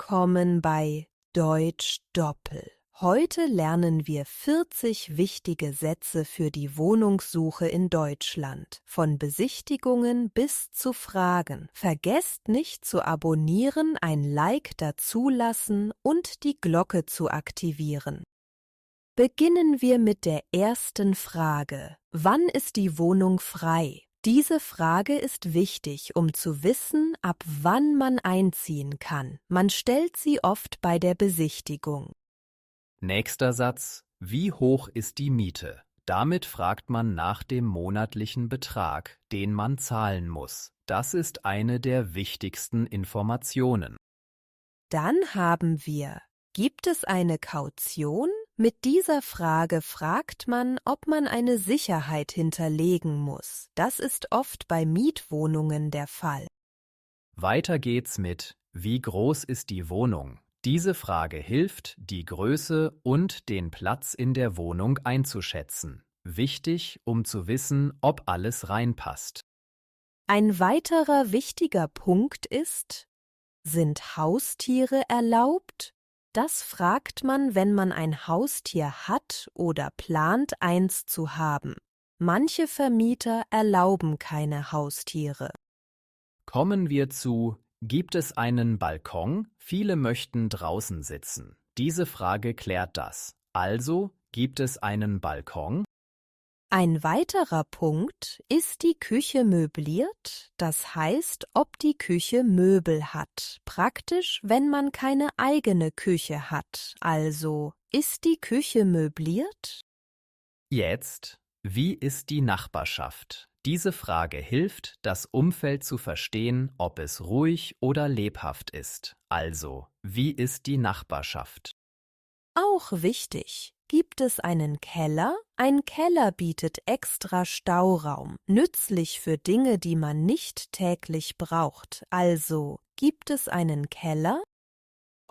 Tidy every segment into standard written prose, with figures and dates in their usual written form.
Willkommen bei Deutsch Doppel. Heute lernen wir 40 wichtige Sätze für die Wohnungssuche in Deutschland, von Besichtigungen bis zu Fragen. Vergesst nicht zu abonnieren, ein Like dazulassen und die Glocke zu aktivieren. Beginnen wir mit der ersten Frage. Wann ist die Wohnung frei? Diese Frage ist wichtig, um zu wissen, ab wann man einziehen kann. Man stellt sie oft bei der Besichtigung. Nächster Satz: Wie hoch ist die Miete? Damit fragt man nach dem monatlichen Betrag, den man zahlen muss. Das ist eine der wichtigsten Informationen. Dann haben wir: Gibt es eine Kaution? Mit dieser Frage fragt man, ob man eine Sicherheit hinterlegen muss. Das ist oft bei Mietwohnungen der Fall. Weiter geht's mit: Wie groß ist die Wohnung? Diese Frage hilft, die Größe und den Platz in der Wohnung einzuschätzen. Wichtig, um zu wissen, ob alles reinpasst. Ein weiterer wichtiger Punkt ist: Sind Haustiere erlaubt? Das fragt man, wenn man ein Haustier hat oder plant, eins zu haben. Manche Vermieter erlauben keine Haustiere. Kommen wir zu: Gibt es einen Balkon? Viele möchten draußen sitzen. Diese Frage klärt das. Also, gibt es einen Balkon? Ein weiterer Punkt: Ist die Küche möbliert? Das heißt, ob die Küche Möbel hat. Praktisch, wenn man keine eigene Küche hat. Also, ist die Küche möbliert? Jetzt: Wie ist die Nachbarschaft? Diese Frage hilft, das Umfeld zu verstehen, ob es ruhig oder lebhaft ist. Also, wie ist die Nachbarschaft? Auch wichtig: Gibt es einen Keller? Ein Keller bietet extra Stauraum, nützlich für Dinge, die man nicht täglich braucht. Also, gibt es einen Keller?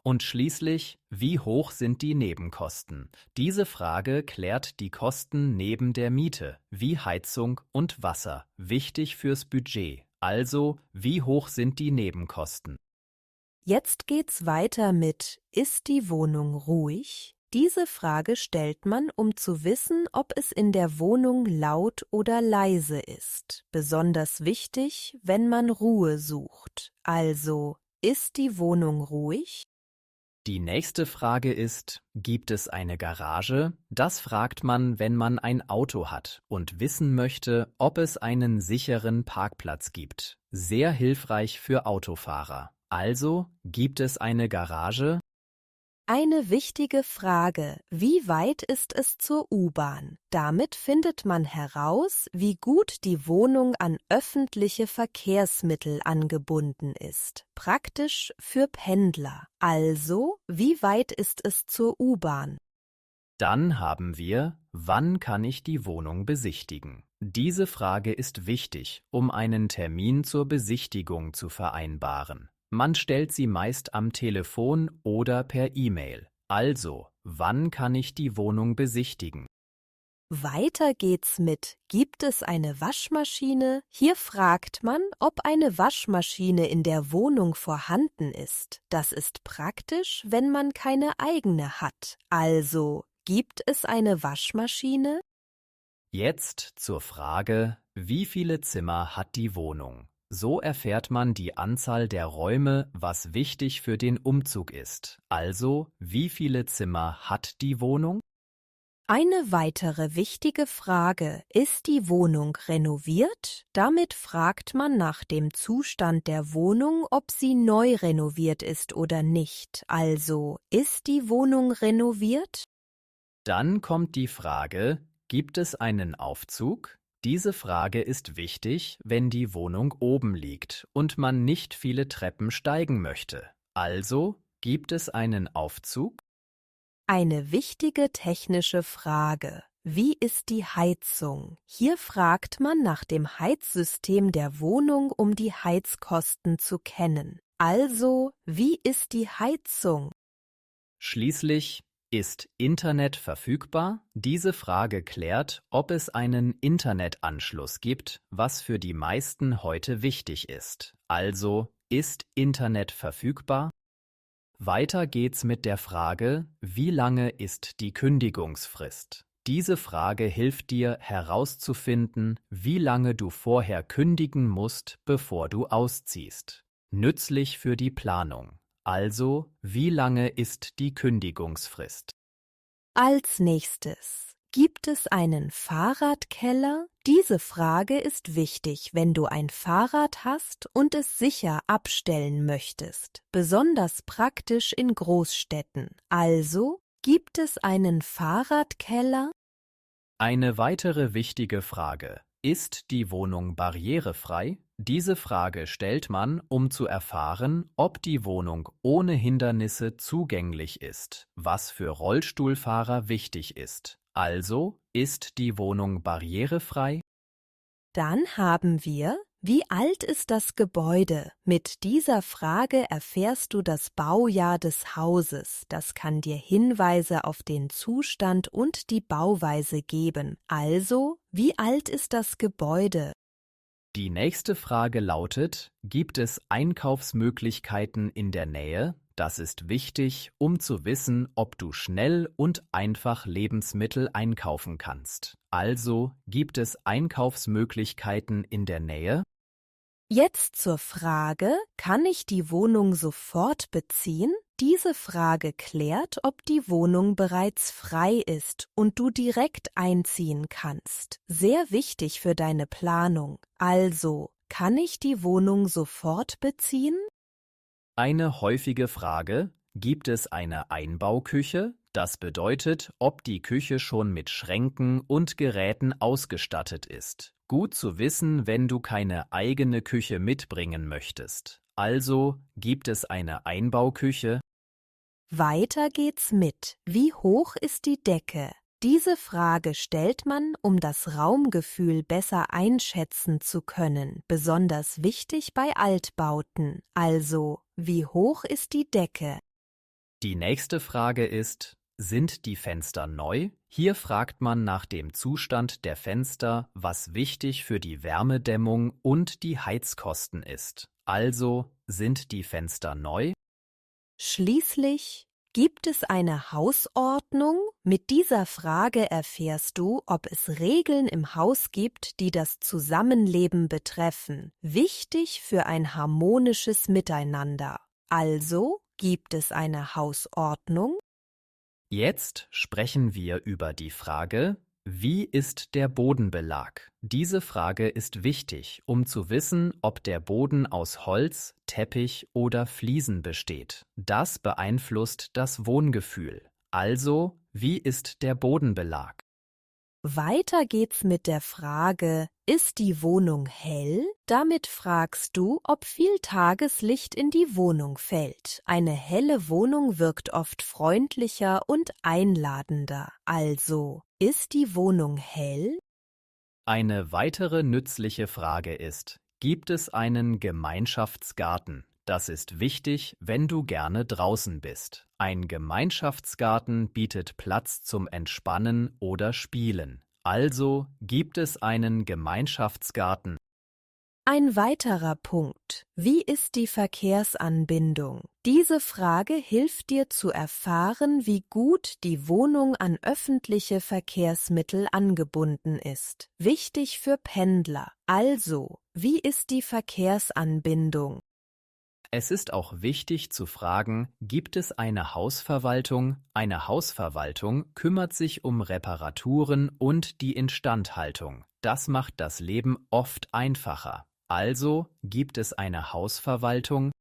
Und schließlich: Wie hoch sind die Nebenkosten? Diese Frage klärt die Kosten neben der Miete, wie Heizung und Wasser. Wichtig fürs Budget. Also, wie hoch sind die Nebenkosten? Jetzt geht's weiter mit: Ist die Wohnung ruhig? Diese Frage stellt man, um zu wissen, ob es in der Wohnung laut oder leise ist. Besonders wichtig, wenn man Ruhe sucht. Also, ist die Wohnung ruhig? Die nächste Frage ist: Gibt es eine Garage? Das fragt man, wenn man ein Auto hat und wissen möchte, ob es einen sicheren Parkplatz gibt. Sehr hilfreich für Autofahrer. Also, gibt es eine Garage? Eine wichtige Frage: Wie weit ist es zur U-Bahn? Damit findet man heraus, wie gut die Wohnung an öffentliche Verkehrsmittel angebunden ist. Praktisch für Pendler. Also, wie weit ist es zur U-Bahn? Dann haben wir: Wann kann ich die Wohnung besichtigen? Diese Frage ist wichtig, um einen Termin zur Besichtigung zu vereinbaren. Man stellt sie meist am Telefon oder per E-Mail. Also, wann kann ich die Wohnung besichtigen? Weiter geht's mit: Gibt es eine Waschmaschine? Hier fragt man, ob eine Waschmaschine in der Wohnung vorhanden ist. Das ist praktisch, wenn man keine eigene hat. Also, gibt es eine Waschmaschine? Jetzt zur Frage: Wie viele Zimmer hat die Wohnung? So erfährt man die Anzahl der Räume, was wichtig für den Umzug ist. Also, wie viele Zimmer hat die Wohnung? Eine weitere wichtige Frage: Ist die Wohnung renoviert? Damit fragt man nach dem Zustand der Wohnung, ob sie neu renoviert ist oder nicht. Also, ist die Wohnung renoviert? Dann kommt die Frage: Gibt es einen Aufzug? Diese Frage ist wichtig, wenn die Wohnung oben liegt und man nicht viele Treppen steigen möchte. Also, gibt es einen Aufzug? Eine wichtige technische Frage: Wie ist die Heizung? Hier fragt man nach dem Heizsystem der Wohnung, um die Heizkosten zu kennen. Also, wie ist die Heizung? Schließlich: Ist Internet verfügbar? Diese Frage klärt, ob es einen Internetanschluss gibt, was für die meisten heute wichtig ist. Also, ist Internet verfügbar? Weiter geht's mit der Frage, wie lange ist die Kündigungsfrist? Diese Frage hilft dir herauszufinden, wie lange du vorher kündigen musst, bevor du ausziehst. Nützlich für die Planung. Also, wie lange ist die Kündigungsfrist? Als nächstes, gibt es einen Fahrradkeller? Diese Frage ist wichtig, wenn du ein Fahrrad hast und es sicher abstellen möchtest. Besonders praktisch in Großstädten. Also, gibt es einen Fahrradkeller? Eine weitere wichtige Frage. Ist die Wohnung barrierefrei? Diese Frage stellt man, um zu erfahren, ob die Wohnung ohne Hindernisse zugänglich ist, was für Rollstuhlfahrer wichtig ist. Also, ist die Wohnung barrierefrei? Dann haben wir, wie alt ist das Gebäude? Mit dieser Frage erfährst du das Baujahr des Hauses. Das kann dir Hinweise auf den Zustand und die Bauweise geben. Also, wie alt ist das Gebäude? Die nächste Frage lautet, gibt es Einkaufsmöglichkeiten in der Nähe? Das ist wichtig, um zu wissen, ob du schnell und einfach Lebensmittel einkaufen kannst. Also, gibt es Einkaufsmöglichkeiten in der Nähe? Jetzt zur Frage, kann ich die Wohnung sofort beziehen? Diese Frage klärt, ob die Wohnung bereits frei ist und du direkt einziehen kannst. Sehr wichtig für deine Planung. Also, kann ich die Wohnung sofort beziehen? Eine häufige Frage, gibt es eine Einbauküche? Das bedeutet, ob die Küche schon mit Schränken und Geräten ausgestattet ist. Gut zu wissen, wenn du keine eigene Küche mitbringen möchtest. Also, gibt es eine Einbauküche? Weiter geht's mit. Wie hoch ist die Decke? Diese Frage stellt man, um das Raumgefühl besser einschätzen zu können, besonders wichtig bei Altbauten. Also, wie hoch ist die Decke? Die nächste Frage ist, sind die Fenster neu? Hier fragt man nach dem Zustand der Fenster, was wichtig für die Wärmedämmung und die Heizkosten ist. Also, sind die Fenster neu? Schließlich, gibt es eine Hausordnung? Mit dieser Frage erfährst du, ob es Regeln im Haus gibt, die das Zusammenleben betreffen. Wichtig für ein harmonisches Miteinander. Also, gibt es eine Hausordnung? Jetzt sprechen wir über die Frage, wie ist der Bodenbelag? Diese Frage ist wichtig, um zu wissen, ob der Boden aus Holz, Teppich oder Fliesen besteht. Das beeinflusst das Wohngefühl. Also, wie ist der Bodenbelag? Weiter geht's mit der Frage, ist die Wohnung hell? Damit fragst du, ob viel Tageslicht in die Wohnung fällt. Eine helle Wohnung wirkt oft freundlicher und einladender. Also, ist die Wohnung hell? Eine weitere nützliche Frage ist, gibt es einen Gemeinschaftsgarten? Das ist wichtig, wenn du gerne draußen bist. Ein Gemeinschaftsgarten bietet Platz zum Entspannen oder Spielen. Also gibt es einen Gemeinschaftsgarten. Ein weiterer Punkt. Wie ist die Verkehrsanbindung? Diese Frage hilft dir zu erfahren, wie gut die Wohnung an öffentliche Verkehrsmittel angebunden ist. Wichtig für Pendler. Also, wie ist die Verkehrsanbindung? Es ist auch wichtig zu fragen, gibt es eine Hausverwaltung? Eine Hausverwaltung kümmert sich um Reparaturen und die Instandhaltung. Das macht das Leben oft einfacher. Also, gibt es eine Hausverwaltung?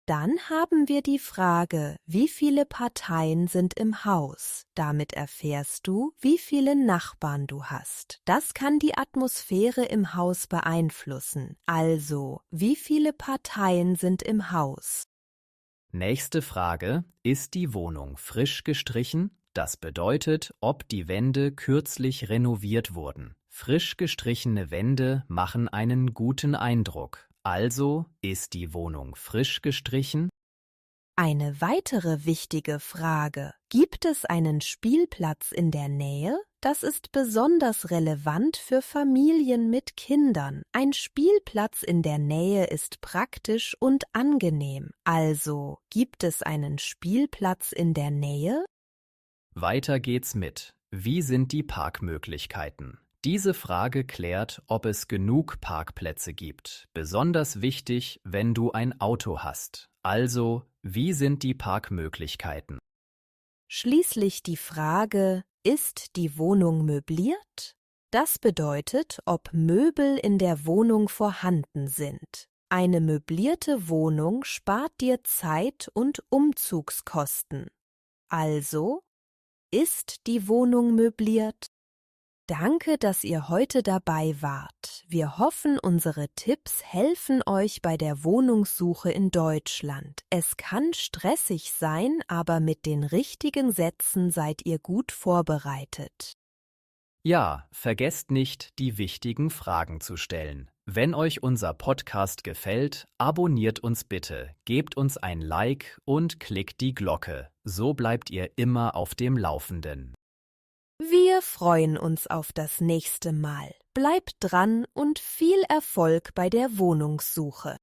Dann haben wir die Frage, wie viele Parteien sind im Haus? Damit erfährst du, wie viele Nachbarn du hast. Das kann die Atmosphäre im Haus beeinflussen. Also, wie viele Parteien sind im Haus? Nächste Frage, ist die Wohnung frisch gestrichen? Das bedeutet, ob die Wände kürzlich renoviert wurden. Frisch gestrichene Wände machen einen guten Eindruck. Also, ist die Wohnung frisch gestrichen? Eine weitere wichtige Frage: Gibt es einen Spielplatz in der Nähe? Das ist besonders relevant für Familien mit Kindern. Ein Spielplatz in der Nähe ist praktisch und angenehm. Also, gibt es einen Spielplatz in der Nähe? Weiter geht's mit: Wie sind die Parkmöglichkeiten? Diese Frage klärt, ob es genug Parkplätze gibt. Besonders wichtig, wenn du ein Auto hast. Also, wie sind die Parkmöglichkeiten? Schließlich die Frage: Ist die Wohnung möbliert? Das bedeutet, ob Möbel in der Wohnung vorhanden sind. Eine möblierte Wohnung spart dir Zeit und Umzugskosten. Also, ist die Wohnung möbliert? Danke, dass ihr heute dabei wart. Wir hoffen, unsere Tipps helfen euch bei der Wohnungssuche in Deutschland. Es kann stressig sein, aber mit den richtigen Sätzen seid ihr gut vorbereitet. Ja, vergesst nicht, die wichtigen Fragen zu stellen. Wenn euch unser Podcast gefällt, abonniert uns bitte, gebt uns ein Like und klickt die Glocke. So bleibt ihr immer auf dem Laufenden. Wir freuen uns auf das nächste Mal. Bleibt dran und viel Erfolg bei der Wohnungssuche.